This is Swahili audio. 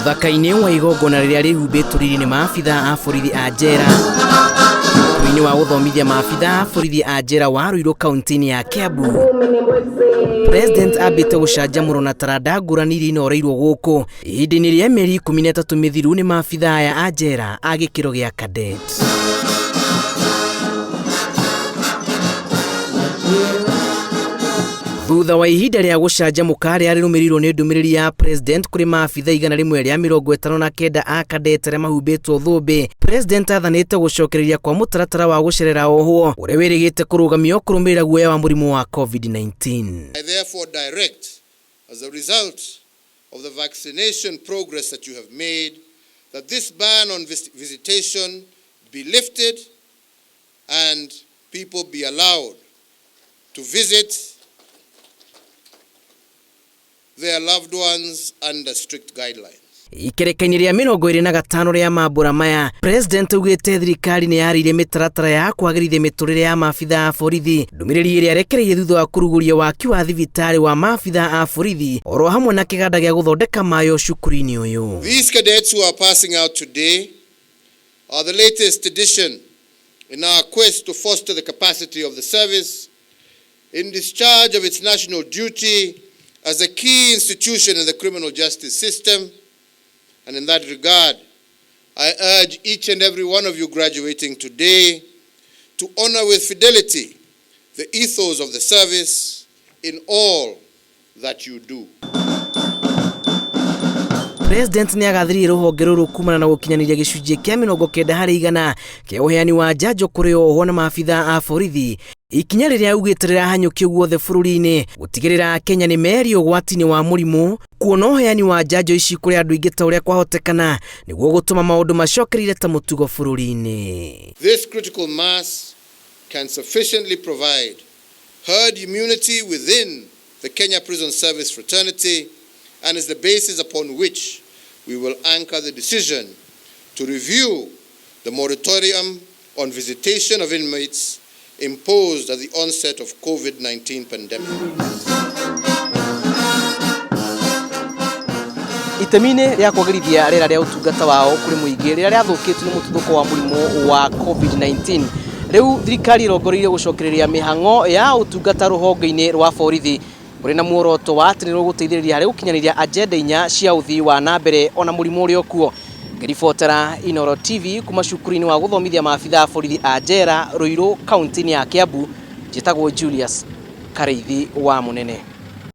Muthaka-inĩ wa igongona rĩrĩa rĩhumbĩtwo riri-inĩ maabitha a borithi a njera thĩinĩ wa gũthomithia maabitha a borithi a njera wa Ruiru kaunti-inĩ ya Kiambu, President ambĩte gũcanjamũrwo na taranda ngũrani iria inoreirwo gũkũ ihinda-inĩ rĩa mĩeri 13 mĩthiru nĩ maabitha aya a njera a gĩkĩro gĩa cadet. Thutha wa ihinda rĩa gũcanjamũka rĩrĩa rĩrũmĩrĩirwo nĩ ndũmĩrĩri ya President kũrĩ maabitha 159 a cadet arĩa mahumbĩtwo thũmbĩ, President athanĩte gũcokereria kwa mũtaratara wa gũcerera ohwo ũrĩa wĩrĩgĩte kũrũgamio kũrũmĩrĩra guoya wa mũrimũ wa COVID-19. I therefore direct, as a result of the vaccination progress that you have made, that this ban on visitation be lifted and people be allowed to visit their loved ones under strict guidelines. Ikereka-inĩ rĩa 25 rĩa mambura maya, President ugĩte thirikari nĩ yarĩire mĩtaratara ya kwagĩrithia mĩtũrĩre ya maabitha a borithi, ndũmĩrĩri ĩrĩa yarekereirie thutha wa kũrugũria waki wa thibitarĩ wa maabitha a borithi oro hamwe na kĩganda gĩa gũthondeka mayo cukuru-inĩ ũyũ. These cadets who are passing out today are the latest addition in our quest to foster the capacity of the service in discharge of its national duty as a key institution in the criminal justice system. And in that regard, I urge each and every one of you graduating today to honor with fidelity the ethos of the service in all that you do. President nĩ agathĩrĩirie rũhonge rũrũ kumana na gũkinyanĩria gĩcunjĩ kĩa 90% kĩa ũheani wa njanjo kũrĩ ohwo na maabitha a borithi, ikinya rĩrĩa augĩte rĩrahanyũkio guothe bũrũri-inĩ gũtigĩrĩra Kenya nĩ meri ũgwati-inĩ wa mũrimũ, kuona ũheani wa njanjo ici kũrĩ andũ aingĩ ta ũrĩa kwahotekana nĩguo gũtũma maũndũ macokerire ta mũtugo bũrũri-inĩ. This critical mass can sufficiently provide herd immunity within the Kenya Prison Service fraternity and is the basis upon which we will anchor the decision to review the moratorium on visitation of inmates imposed at the onset of COVID-19 pandemic. Itemi-inĩ rĩa kwagĩrithia rĩera rĩa ũtungata wao kũrĩ mũingĩ rĩrĩa rĩathũkĩtio nĩ mũtuthũko wa mũrimũ wa COVID-19, rĩu thirikari ĩrongoreirie gũcokereria mĩhang'o ya ũtungata rũhonge-inĩ rwa borithi kũrĩ na muoroto wa atĩ nĩ rũgũteithĩrĩria harĩ gũkinyanĩria agenda 4 cia ũthii wa na mbere ona mũrimũ ũrĩa kuo. Ngĩribotera Inooro TV kuma cukuru-inĩ wa gũthomithia maabitha a borithi a njera Ruiru kaunti-inĩ ya Kiambu, njĩtagwo Julius Kareithi wa Mũnene.